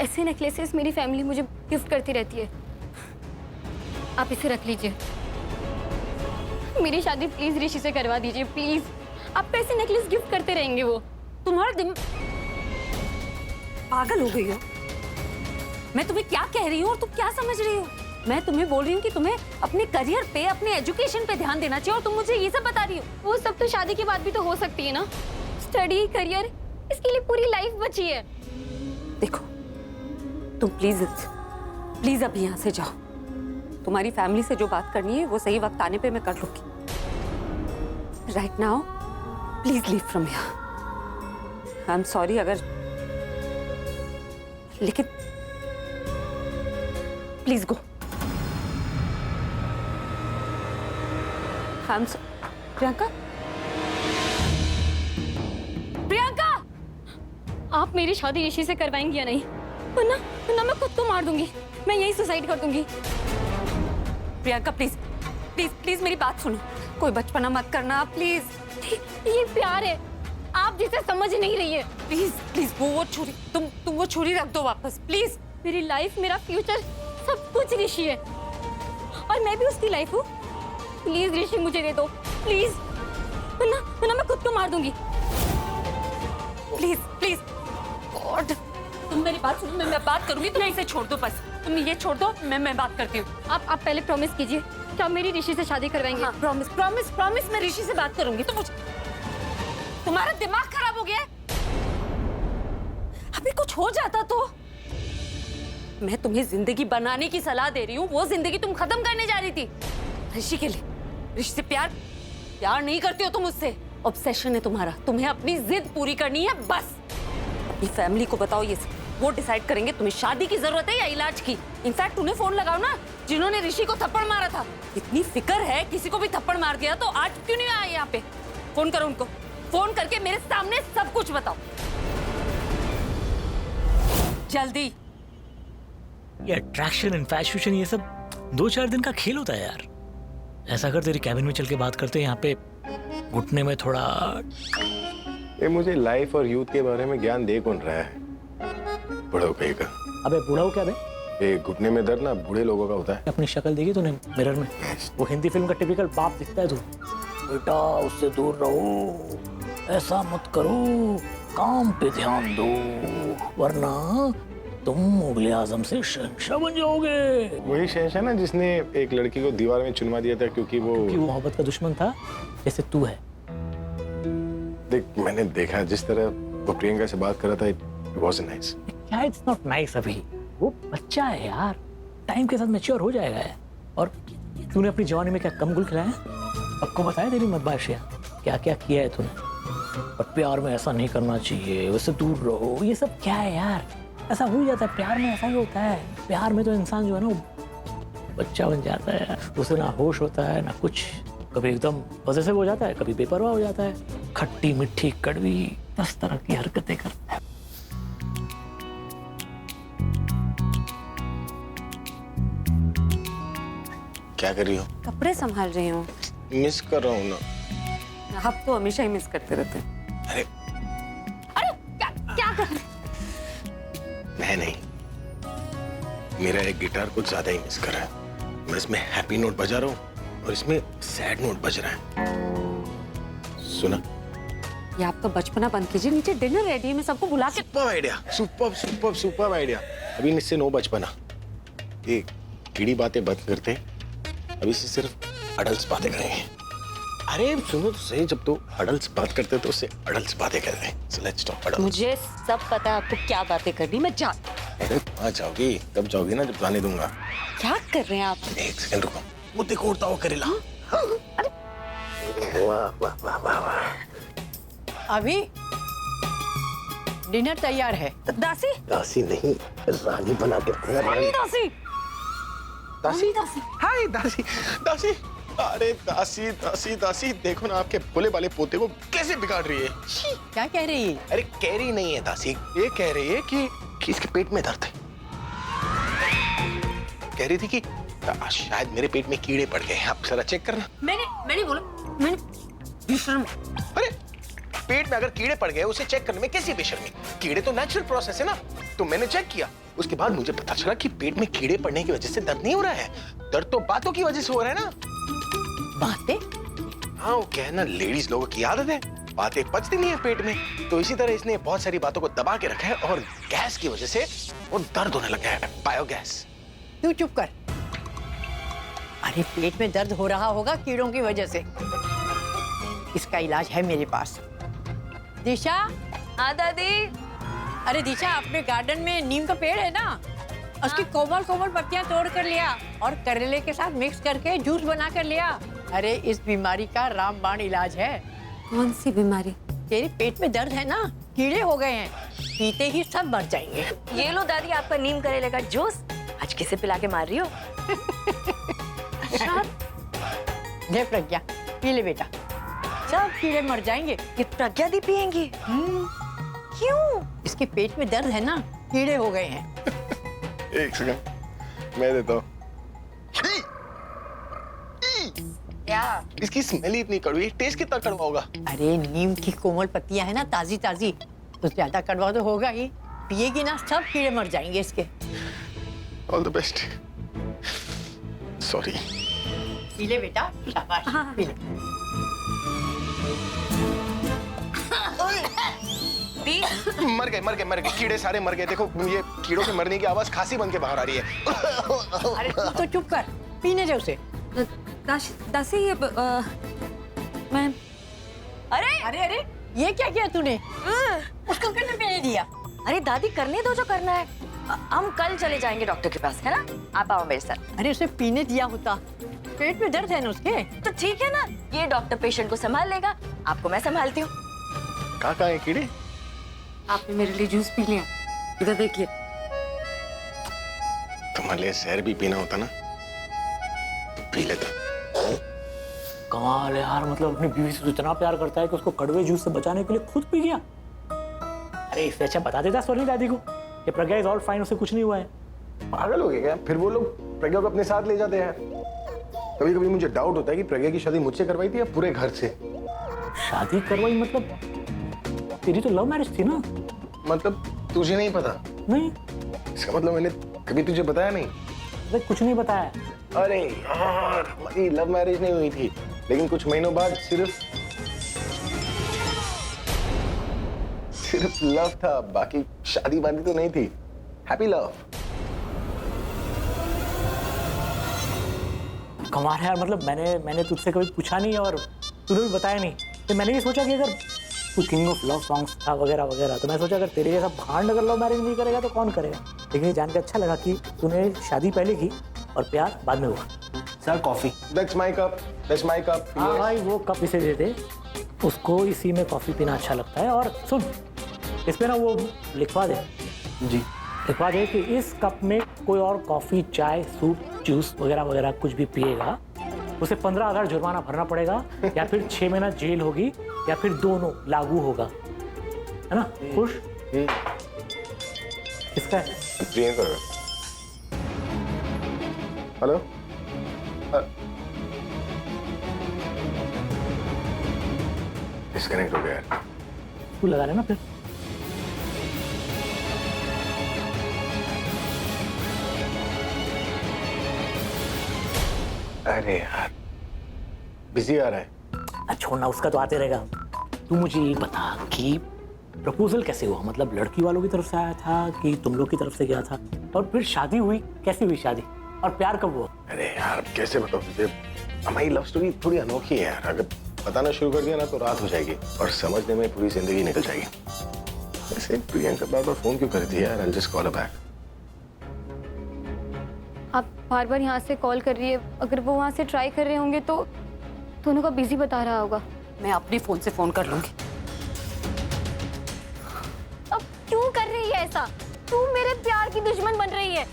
ऐसे नेकलेसेस मेरी फैमिली मुझे गिफ्ट करती रहती है। आप इसे रख लीजिए। मेरी शादी प्लीज ऋषि से करवा दीजिए, प्लीज। आप कैसे नेकलेस गिफ्ट करते रहेंगे? वो तुम्हारा दिमाग पागल हो गई हो? मैं तुम्हें क्या कह रही हूँ और तुम क्या समझ रही हो? मैं तुम्हें बोल रही हूँ कि तुम्हें अपने करियर पे, अपने एजुकेशन पे ध्यान देना चाहिए और तुम मुझे ये सब बता रही हो। वो सब तो शादी के बाद भी तो हो सकती है ना। स्टडी, करियर, इसके लिए पूरी लाइफ बची है। देखो, तुम प्लीज अभी यहाँ से जाओ। तुम्हारी फैमिली से जो बात करनी है वो सही वक्त आने पे मैं कर लूंगी। Right now please leave from here. I am sorry अगर, लेकिन प्लीज गो। प्रियंका, प्रियंका, आप मेरी शादी ऋषि से करवाएंगी या नहीं? वरना मैं खुद को मार दूंगी। मैं यही सुसाइड कर दूंगी। प्रियंका प्लीज प्लीज प्लीज मेरी बात सुनो। कोई बचपना मत करना प्लीज। ये प्यार है, आप जिसे समझ नहीं रही है। प्लीज प्लीज वो छुरी, तुम वो छुरी रख दो वापस प्लीज। मेरी लाइफ, मेरा फ्यूचर, सब कुछ ऋषि है और मैं भी उसकी लाइफ हूँ। प्लीज ऋषि मुझे दे दो, प्लीज। वरना मैं खुद को मार दूंगी। प्लीज प्लीज गॉड, तुम मेरी बात सुनो। मैं बात करूंगी, तुम इसे छोड़ दो बस। तुम ये छोड़ दो, मैं बात करती हूँ। आप पहले प्रॉमिस कीजिए कि आप मेरी ऋषि से शादी करवाएंगे। हाँ, प्रॉमिस प्रॉमिस प्रॉमिस। मैं ऋषि से बात करूंगी। तुम्हारा दिमाग खराब हो गया है? अभी कुछ हो जाता तो। मैं तुम्हें जिंदगी बनाने की सलाह दे रही हूँ, वो जिंदगी तुम खत्म करने जा रही थी ऋषि के लिए। ऋषि से प्यार नहीं करती हो तुम उससे। ऑब्सेशन है तुम्हारा, तुम्हें अपनी जिद पूरी करनी है बस। अपनी फैमिली को बताओ ये सब, वो डिसाइड करेंगे तुम्हें शादी की जरूरत है या इलाज की। इनफैक्ट उन्हें फोन लगाओ ना, जिन्होंने ऋषि को थप्पड़ मारा था। इतनी फिक्र है किसी को भी थप्पड़ मार दिया तो आज क्यों नहीं आए यहाँ पे? फोन करो उनको, फोन करके मेरे सामने सब कुछ बताओ जल्दी। ये अट्रैक्शन, इन्फैचुएशन, ये सब 2-4 दिन का खेल होता है यार। ऐसा कर, तेरी कैबिन में चल के बात करते हैं, यहाँ पे घुटने में थोड़ा। ये मुझे लाइफ और यूथ के बारे में ज्ञान दे कौन रहा है? बूढ़ा कहीं का। अबे बूढ़ा हो क्या बे? ये घुटने में दर्द ना बूढ़े लोगों का होता है। अपनी शक्ल देखी तूने मिरर में? वो हिंदी फिल्म का टिपिकल बाप दिखता है तू। बेटा उससे दूर रहो, ऐसा मत करो, काम पे ध्यान दो, वरना तुम मुगले आजम से शहंशाह बन जाओगे। वही शहंशाह ना जिसने एक लड़की को दीवार में चुनवा दिया था क्योंकि वो मोहब्बत का दुश्मन था, जैसे तू है। देख, मैंने देखा जिस तरह वो प्रियंका से बात कर रहा था, इट वाज़न्ट नाइस। क्या इट्स नॉट नाइस? अभी वो बच्चा है यार, टाइम के साथ मैच्योर हो जाएगा है। और तूने अपनी जवानी में क्या कम गुल खिलाया? आपको बताया तेरी मदबाशिया क्या क्या किया है तूने? और प्यार में ऐसा नहीं करना चाहिए, उससे दूर रहो, ये सब क्या है यार? ऐसा हो जाता है प्यार में, ऐसा ही होता है। प्यार में तो इंसान जो है ना वो बच्चा बन जाता है, उसे ना होश होता है ना कुछ। कभी एकदम पॉसेसिव हो जाता है, कभी बेपरवाह हो जाता है, खट्टी मीठी कड़वी, इस तरह की हरकतें करता है। क्या कर रही हो? कपड़े संभाल रही हूँ। मिस कर रहा हूँ ना। आप तो हमेशा ही मिस करते रहते हैं। अरे क्या कर? मैं नहीं, मेरा एक गिटार कुछ ज्यादा ही मिस कर रहा है। मैं इसमें हैप्पी नोट बजा रहा हूँ और इसमें सैड नोट बज रहा है। सुना? ये आपका बचपना बंद कीजिए, नीचे डिनर रेडी है, मैं सबको बुला के। Super idea, super idea. अभी इससे नो बचपना, ये कीड़ी बातें बंद करते, अभी से सिर्फ अडल्ट बातें करेंगे। अरे सुनो तो सही, जब तो अडल्ट बात करते तो उससे अडल्ट बातें कर रहे हैं। So let's talk adult. मुझे सब पता है आपको क्या बातें करनी, मैं जा। अरे कहाँ जाओगी? तब जाओगी ना जब जाने दूंगा। क्या कर रहे हैं आप? एक सेकंड रुको, वो देखो उड़ता हुआ करेला। वाह वाह वाह वाह वाह। अभी डिनर तैयार है। दासी? दासी नहीं, रानी बना के रानी दासी। दासी दासी। हाय दासी, दासी। अरे दासी दासी दासी, देखो ना आपके भोले वाले पोते को कैसे बिगाड़ रही है। क्या कह रही है? अरे कह रही नहीं है दासी, ये कह रही है कि इसके पेट में दर्द है। कह रही थी कि शायद मेरे पेट में कीड़े पड़ गए हैं, आप जरा चेक करना। मैंने बोला, मैंने बेशर्म। अरे पेट में अगर कीड़े पड़ गए उसे चेक करने में कैसी बेशर्मी? कीड़े तो नेचुरल प्रोसेस है ना। तो मैंने चेक किया, उसके बाद मुझे पता चला कि पेट में कीड़े पड़ने की वजह से दर्द नहीं हो रहा है, दर्द तो बातों की वजह से हो रहा है ना। बातें? हाँ, वो क्या है ना, लेडीज लोगों की आदत है, बातें पचती नहीं है पेट में, तो इसी तरह इसने बहुत सारी बातों को दबा के रखा है और गैस की वजह से वो दर्द होने लगा है, बायोगैस। तू चुप कर। अरे पेट में दर्द हो रहा होगा कीड़ों की वजह से। इसका इलाज है मेरे पास। दिशा। हाँ दादी। अरे दिशा, अपने गार्डन में नीम का पेड़ है ना, उसकी कोमल कोमल पत्तियां तोड़ कर लिया और करेले के साथ मिक्स करके जूस बना कर लिया। अरे इस बीमारी का रामबाण इलाज है। कौन सी बीमारी? तेरे पेट में दर्द है ना, कीड़े हो गए हैं, पीते ही सब मर जाएंगे। ये लो दादी आपका नीम करेले का जूस। आज किसे पिला के मार रही हो? अच्छा। ले प्रज्ञा, पी ले बेटा, सब कीड़े मर जाएंगे। ये प्रज्ञा दी पियेंगी? क्यों? इसके पेट में दर्द है ना, कीड़े हो गए हैं। एक सेकंड, मैं देता हूँ। क्या? इसकी स्मेल ही इतनी कड़वी, टेस्ट कितना कड़वा होगा? अरे नीम की कोमल पत्तियां है ना, ताजी ताजी, तो ज्यादा कड़वा तो होगा ही। पिएगी ना, सब कीड़े मर जाएंगे इसके। All the best. Sorry. P ले बेटा, शाबाश। पी ले। मर गए, कीड़े सारे मर गए। देखो, ये कीड़ों के मरने की आवाज खांसी बन के बाहर आ रही है। अरे तू तो चुप कर, पीने दे उसे। दासी ये मैं अरे अरे अरे, ये क्या किया तूने? उसको क्यों पीने दिया? अरे दादी करने दो जो करना है। हम कल चले जाएंगे डॉक्टर के पास, है ना? आप आओ मेरे साथ। अरे उसे पीने दिया होता, पेट में दर्द है ना उसके। तो ठीक है ना, ये डॉक्टर पेशेंट को संभाल लेगा, आपको मैं संभालती हूँ। कहाँ है कीड़े? आपने मेरे लिए जूस पी लिया, इधर देखिए। तुम्हारे लिए जहर भी पीना होता ना, तो पी लेता। कमाल है यार, मतलब अपनी बीवी से तो इतना प्यार करता है कि उसको कड़वे जूस से बचाने के लिए खुद पी गया। अरे इससे अच्छा बता देता सोनी दादी को कि प्रज्ञा इज ऑल फाइन, उसे कुछ नहीं हुआ है। पागल हो गए क्या? फिर वो लोग प्रज्ञा को अपने साथ ले जाते हैं। कभी कभी मुझे डाउट होता है कि प्रज्ञा की शादी मुझसे करवाई थी या पूरे घर से। शादी करवाई मतलब? तेरी तो लव मैरिज थी ना? मतलब तुझे नहीं पता? नहीं। इसका मतलब मैंने कभी तुझे बताया नहीं? अरे कुछ नहीं बताया। अरे यार, हमारी लव मैरिज नहीं हुई थी, लेकिन कुछ महीनों बाद सिर्फ लव था, बाकी शादी वादी तो नहीं थी। Happy love. कमाल है यार, मतलब मैंने तुझसे कभी पूछा नहीं और तूने भी बताया नहीं। तो मैंने ये सोचा कि अगर तू किंग ऑफ लव सॉन्ग्स था वगैरह वगैरह, तो मैं सोचा अगर तेरे जैसा भांड अगर लव मैरिज नहीं करेगा तो कौन करेगा। लेकिन ये जान के अच्छा लगा कि तूने शादी पहले की और प्यार बाद में हुआ। Sir coffee. That's my cup. That's my cup. हाँ भाई, वो कप इसे दे दे, उसको इसी में कॉफी पीना अच्छा लगता है। और सुन, इस पे ना वो लिखवा दे जी, लिखवा दे कि इस कप में कोई और कॉफी, चाय, सूप, जूस वगैरह वगैरह कुछ भी पिएगा उसे 15,000 जुर्माना भरना पड़ेगा, या फिर 6 महीना जेल होगी, या फिर दोनों लागू होगा, है ना? खुश? किसका है? प्रियंका। हेलो। डिस्कनेक्ट हो गया यार। तू लगा लेना फिर। अरे यार, बिजी आ रहा है। छोड़ना, उसका तो आते रहेगा। तू मुझे ये बता कि प्रपोजल कैसे हुआ? मतलब लड़की वालों की तरफ से आया था कि तुम लोग की तरफ से गया था? और फिर शादी हुई, कैसी हुई शादी? और प्यार कब हुआ? अरे यार, कैसे बताऊं तुझे, हमारी लव स्टोरी थोड़ी अनोखी है यार। अगर बताना शुरू कर दिया ना तो रात हो जाएगी और समझने में पूरी जिंदगी निकल जाएगी। वैसे प्रियंका बार-बार फोन क्यों करती है यार? I'll just call her back. आप बार बार यहाँ से कॉल कर रही है, अगर वो वहाँ से ट्राई कर रहे होंगे तो दोनों का बिजी बता रहा होगा। मैं अपने फोन से फोन कर लूंगी। अब क्यों कर रही है ऐसा? तू मेरे प्यार की दुश्मन बन रही है।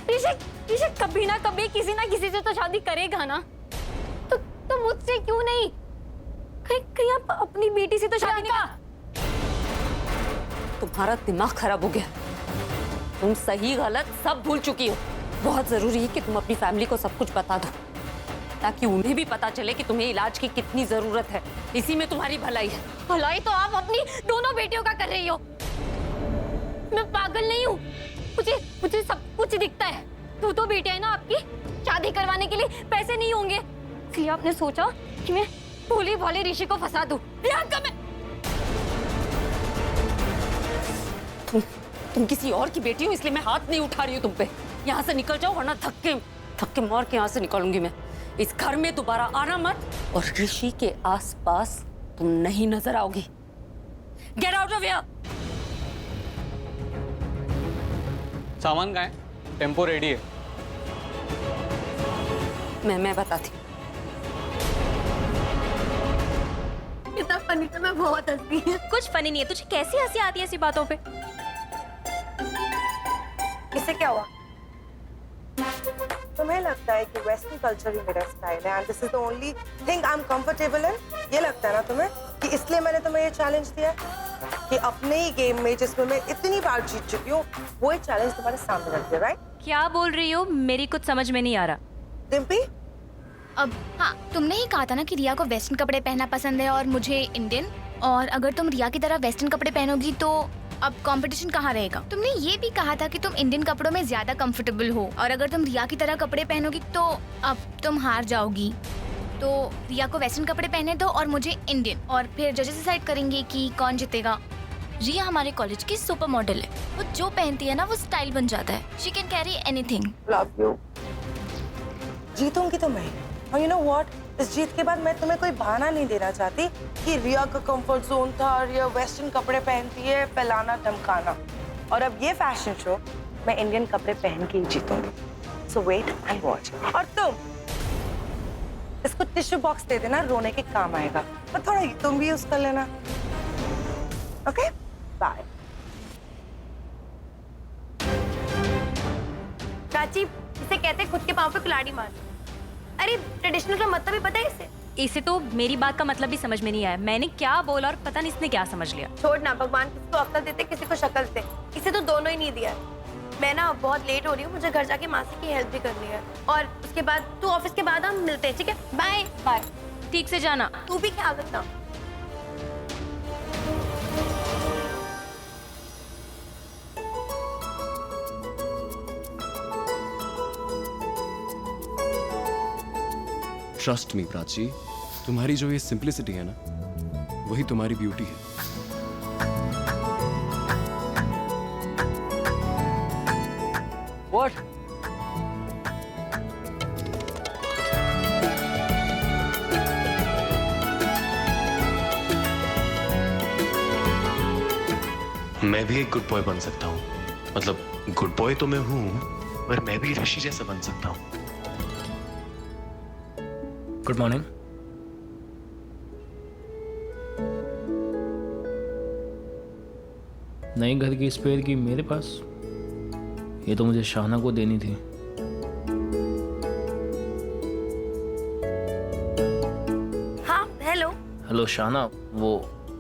ऋषिक कभी ना कभी किसी ना किसी से तो शादी करेगा ना, तो मुझसे क्यों नहीं? कहीं आप अपनी बेटी से तो शादी नहीं। तुम्हारा दिमाग खराब हो गया, तुम सही गलत सब भूल चुकी हो। बहुत जरूरी है कि तुम अपनी फैमिली को सब कुछ बता दो, ताकि उन्हें भी पता चले कि तुम्हें इलाज की कितनी जरूरत है। इसी में तुम्हारी भलाई है। भलाई तो आप अपनी दोनों बेटियों का कर रही हो। मैं पागल नहीं हूँ, मुझे मुझे सब कुछ दिखता है। तू तो बेटी है ना आपकी, शादी करवाने के लिए पैसे नहीं होंगे, इसलिए आपने सोचा कि मैं भोले भाले ऋषि को फंसा दूं। प्रियंका मैं तुम किसी और की बेटी हो, इसलिए मैं हाथ नहीं उठा रही हूँ तुम पे। यहाँ से निकल जाओ, वरना धक्के धक्के मार के यहाँ से निकालूंगी मैं। इस घर में दोबारा आना मत, और ऋषि के आसपास तुम नहीं नजर आओगी। Get out of here. सामान कहाँ है? टेम्पो रेडी है। मैं बताती हूँ। इतना फनी तो मैं बहुत हंसी है। कुछ फनी नहीं है, तुझे कैसी हंसी आती है ऐसी बातों पे? इससे क्या हुआ? तुम्हें लगता है कि वेस्टर्न कल्चर ही मेरा स्टाइल है and this is the only thing I am comfortable in? ये लगता है ना तुम्हें कि इसलिए मैंने तुम्हें ये चैलेंज दिया कि अपने ही गेम में जिसमें मैं इतनी बार जीत चुकी हूँ वो ही चैलेंज तुम्हारे सामने रख दिया, राइट? क्या बोल रही हो? मेरी कुछ समझ में नहीं आ रहा। डिम्पी, अब हाँ, तुमने ही कहा था ना कि रिया को वेस्टर्न कपड़े पहनना पसंद है और मुझे इंडियन, और अगर तुम रिया की तरह वेस्टर्न कपड़े पहनोगी तो अब कंपटीशन कहाँ रहेगा? तुमने ये भी कहा था कि तुम इंडियन कपड़ों में ज्यादा कंफर्टेबल हो, और अगर तुम रिया की तरह कपड़े पहनोगी तो अब तुम हार जाओगी। तो रिया को वेस्टर्न कपड़े पहने दो और मुझे इंडियन, और फिर जजेस डिसाइड करेंगे कि कौन जीतेगा। रिया हमारे कॉलेज की सुपर मॉडल है, वो जो पहनती है ना वो स्टाइल बन जाता है। She can carry anything. Love you. जीतूंगी तो मैं, और यू नो व्हाट, इस जीत के बाद मैं तुम्हें कोई बहाना नहीं देना चाहती कि रिया का कंफर्ट जोन था, रिया वेस्टर्न कपड़े पहनती है, फैलाना धमकाना। और अब ये फैशन शो मैं इंडियन कपड़े पहन के ही जीतूंगी। सो वेट एंड वॉच। और तुम इसको टिश्यू बॉक्स दे देना, रोने के काम आएगा, और थोड़ा तुम भी यूज कर लेना। Okay, bye. चाची, इसे कहते खुद के पाँव पे कुल्हाड़ी मार। अरे ट्रेडिशनल का मतलब ही पता है इसे? इसे तो मेरी बात का मतलब भी समझ में नहीं आया। मैंने क्या बोला और पता नहीं इसने क्या समझ लिया। छोड़ ना, भगवान किसी को अक्ल देते किसी को शक्ल देते, इसे तो दोनों ही नहीं दिया है। मैं ना बहुत लेट हो रही हूँ, मुझे घर जाके मासी की हेल्प भी करनी है, और उसके बाद तू ऑफिस के बाद हम मिलते हैं, ठीक है? Bye bye. ठीक से जाना। तू भी ख्याल रखना। ट्रस्ट मी प्राची, तुम्हारी जो ये सिंप्लिसिटी है ना, वही तुम्हारी ब्यूटी है। What? मैं भी एक गुड बॉय बन सकता हूँ। मतलब गुड बॉय तो मैं हूँ, पर मैं भी ऋषि जैसा बन सकता हूँ। Good morning. नए घर की स्पेयर की मेरे पास, ये तो मुझे शाहना को देनी थी। हाँ हेलो। हेलो शाहना, वो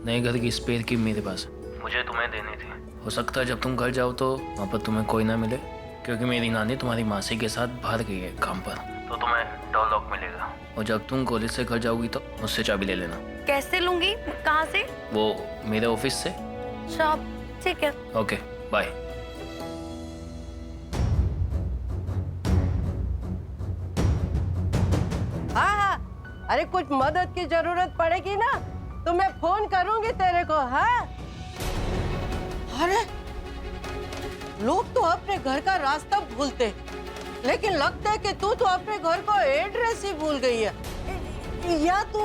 नए घर की स्पेयर की मेरे पास है, मुझे तुम्हें देनी थी। हो सकता है जब तुम घर जाओ तो वहाँ पर तुम्हें कोई ना मिले, क्योंकि मेरी नानी तुम्हारी मासी के साथ बाहर गई है काम पर, तो तुम्हें डोर लॉक मिलेगा। और जब तुम कॉलेज से घर जाओगी तो मुझसे चाबी ले लेना। कैसे लूंगी? कहाँ से? वो मेरे ऑफिस से। शॉप, ठीक है। Okay bye. हाँ हाँ, अरे कुछ मदद की जरूरत पड़ेगी ना तो मैं फोन करूंगी तेरे को। हाँ, अरे लोग तो अपने घर का रास्ता भूलते, लेकिन लगता है कि तू तो अपने घर का एड्रेस ही भूल गई है, या तू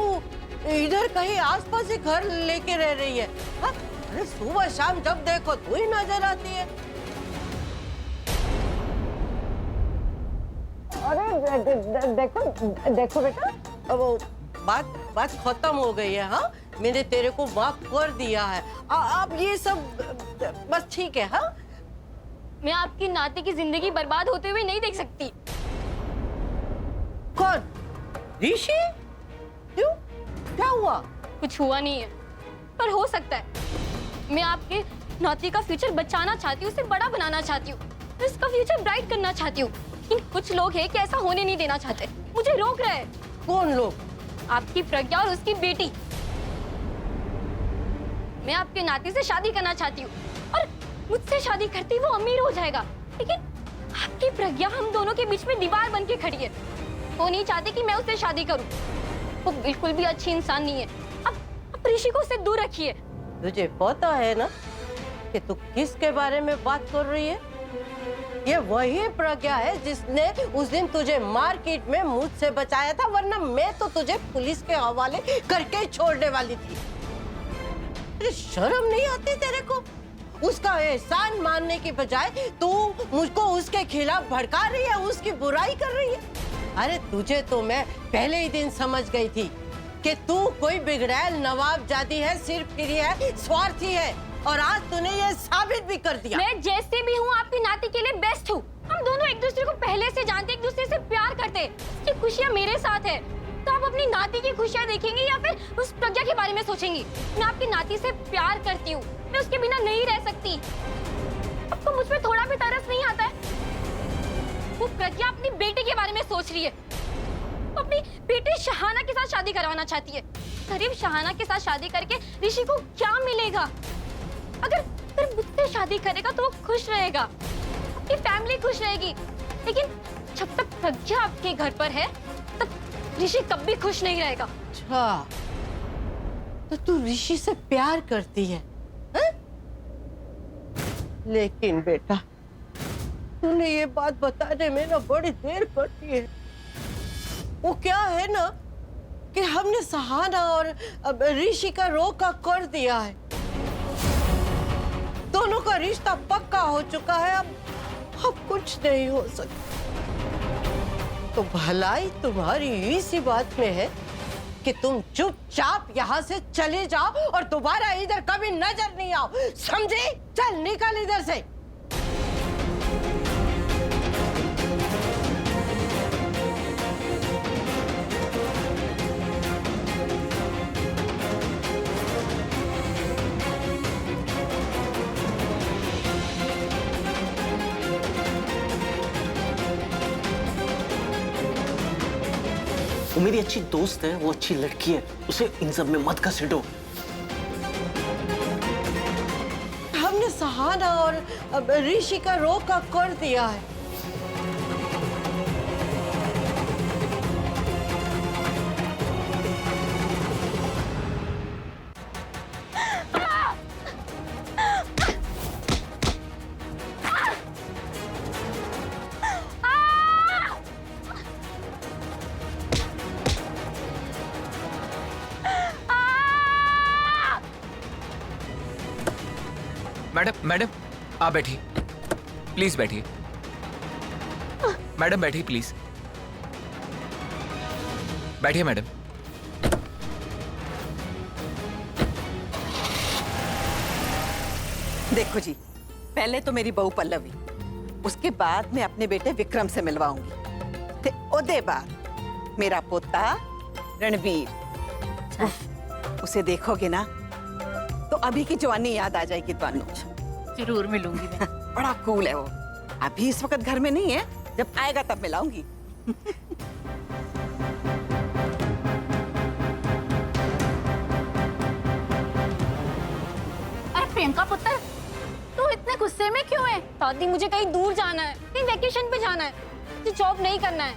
इधर कहीं आसपास ही घर लेके रह रही है। हाँ? अरे सुबह शाम जब देखो तू ही नजर आती है। अरे देखो देखो बेटा, अब वो बात खत्म हो गई है। हाँ, मैंने तेरे को माफ कर दिया है। अब ये सब बस ठीक है। हाँ, मैं आपकी नाती की जिंदगी बर्बाद होते हुए नहीं देख सकती। कौन? ऋषि? क्यों? क्या हुआ? कुछ हुआ नहीं है, पर हो सकता है। मैं आपके नाती का फ्यूचर बचाना चाहती हूँ, उसे बड़ा बनाना चाहती हूँ, उसका फ्यूचर ब्राइट करना चाहती हूँ। लेकिन कुछ लोग हैं कि ऐसा होने नहीं देना चाहते, मुझे रोक रहे हैं। कौन लोग? आपकी प्रज्ञा और उसकी बेटी। मैं आपके नाती से शादी करना चाहती हूँ, और मुझसे शादी करती वो अमीर हो जाएगा, लेकिन आपकी प्रज्ञा हम दोनों के बीच में दीवार बन के खड़ी है। वो नहीं चाहती कि मैं उससे शादी करूं। वो बिल्कुल भी अच्छी इंसान नहीं है। अब ऋषि को उससे दूर रखिए। तुझे पता है ना कि तू किसके बारे में बात कर रही है? ये वही प्रज्ञा है जिसने उस दिन तुझे मार्केट में मुझसे बचाया था, वरना मैं तो तुझे पुलिस के हवाले करके ही छोड़ने वाली थी। अरे शर्म नहीं आती तेरे को? उसका एहसान मानने की बजाय तू मुझको उसके खिलाफ भड़का रही है, उसकी बुराई कर रही है। अरे तुझे तो मैं पहले ही दिन समझ गई थी कि तू कोई बिगड़ैल नवाबजादी है, सिर्फ फिरी है, स्वार्थी है, और आज तूने ये साबित भी कर दिया। मैं जैसे भी हूँ आपकी नाती के लिए बेस्ट हूँ। हम दोनों एक दूसरे को पहले से जानते, एक दूसरे से प्यार करते। उसकी खुशियाँ मेरे साथ है, तो आप अपनी नाती की खुशियाँ देखेंगी या फिर उस प्रज्ञा के बारे में सोचेंगी? मैं आपकी नाती से प्यार करती हूँ, मैं उसके बिना नहीं रह सकती। आपको मुझ पे थोड़ा भी तरस नहीं आता है? वो प्रज्ञा अपनी बेटी के बारे में सोच रही है। अपनी बेटी शहाना के साथ शादी करवाना चाहती है। गरीब शहाना के साथ शादी करके ऋषि को क्या मिलेगा? अगर मुझसे शादी करेगा तो वो खुश रहेगा, आपकी फैमिली खुश रहेगी। लेकिन जब तक प्रज्ञा आपके घर पर है तब ऋषि कभी खुश नहीं रहेगा। अच्छा, तो तू ऋषि से प्यार करती है, हैं? लेकिन बेटा तूने ये बात बताने में ना बड़ी देर कर दी है। वो क्या है ना कि हमने सहाना और ऋषि का रोका कर दिया है। दोनों का रिश्ता पक्का हो चुका है। अब कुछ नहीं हो सकता। तो भलाई तुम्हारी इसी बात में है कि तुम चुपचाप यहाँ से चले जाओ और दोबारा इधर कभी नजर नहीं आओ, समझे? चल निकल इधर से। वो मेरी अच्छी दोस्त है, वो अच्छी लड़की है, उसे इन सब में मत घसीटो। हमने सहाना और ऋषि का रोका कर दिया है। मैडम आप बैठिए, प्लीज बैठिए। मैडम बैठिए प्लीज, बैठिए मैडम। देखो जी, पहले तो मेरी बहू पल्लवी, उसके बाद मैं अपने बेटे विक्रम से मिलवाऊंगी, ते ओदे बाद मेरा पोता रणवीर। उसे देखोगे ना तो अभी की जवानी याद आ जाएगी ਤੁਹਾਨੂੰ। जरूर मिलूंगी मैं। बड़ा कूल है वो। अभी इस वक्त घर में नहीं है, जब आएगा तब मिलाऊंगी। अरे प्रियंका पुत्र, तू इतने गुस्से में क्यों है? दादी मुझे कहीं दूर जाना है, कहीं वेकेशन पे जाना है, मुझे जॉब नहीं करना है।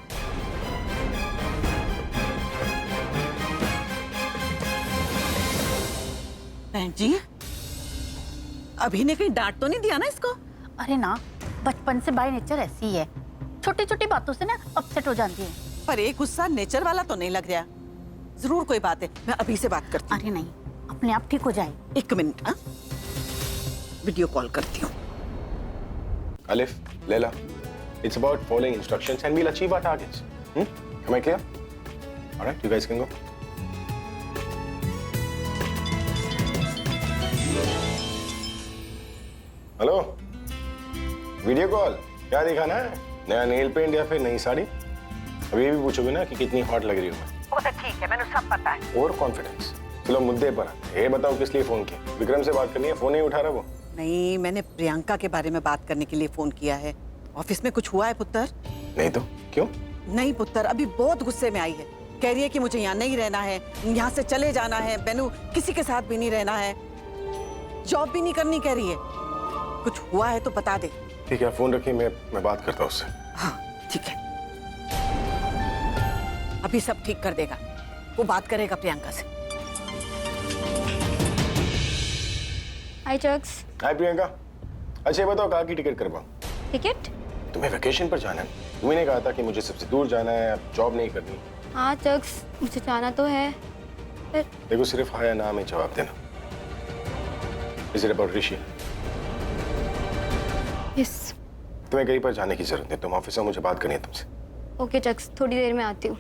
बहन जी, अभी ने कहीं डांट तो नहीं दिया ना इसको? अरे ना, बचपन से बाय नेचर ऐसी है, छोटी छोटी बातों से ना अपसेट हो जाती है। पर एक गुस्सा नेचर वाला तो नहीं लग रहा। जरूर कोई बात है, मैं अभी से बात करती हूँ। अरे नहीं, अपने आप ठीक हो जाए। एक मिनट, हाँ वीडियो कॉल करती हूँ। Alif, Leila, it's about following instructions and we'll achieve our targets. Am I clear? All right, you guys can go. Hello, video call क्या दिखाना है? नया नेल पेंट या फिर नई साड़ी? अभी ये भी पूछोगे ना कि कितनी हॉट लग रही हो? वो तो ठीक है, मैंने सब पता है। और कॉन्फिडेंस। चलो मुद्दे पर आते। ये बताओ किस लिए फोन किया? विक्रम से बात करनी है, फोन नहीं उठा रहा वो। नहीं, मैंने प्रियंका के बारे में बात करने के लिए फोन किया है। ऑफिस में कुछ हुआ है पुत्र? नहीं तो क्यों? नहीं पुत्र, अभी बहुत गुस्से में आई है। कह रही है कि मुझे यहाँ नहीं रहना है, यहाँ से चले जाना है, बेनू किसी के साथ भी नहीं रहना है, जॉब भी नहीं करनी कह रही है। कुछ हुआ है तो बता दे। ठीक है, फोन रखिए, मैं बात करता हूँ उससे। हाँ ठीक है, अभी सब ठीक कर देगा, वो बात करेगा प्रियंका से। हाय चक्स। हाय प्रियंका। अच्छा ये बताओ, कहाँ की टिकट करवाऊं? टिकट? तुम्हें वेकेशन पर जाना है, तुम्ही ने कहा था कि मुझे सबसे दूर जाना है, अब जॉब नहीं करनी। हाँ चक्स, मुझे जाना तो है। देखो सिर्फ हाँ या ना में जवाब देना। Is it about Rishi? Yes. तुम्हें कहीं पर जाने की जरूरत नहीं, तुम ऑफिस में, मुझे बात करनी है तुमसे। ओके चक्स, थोड़ी देर में आती हूँ।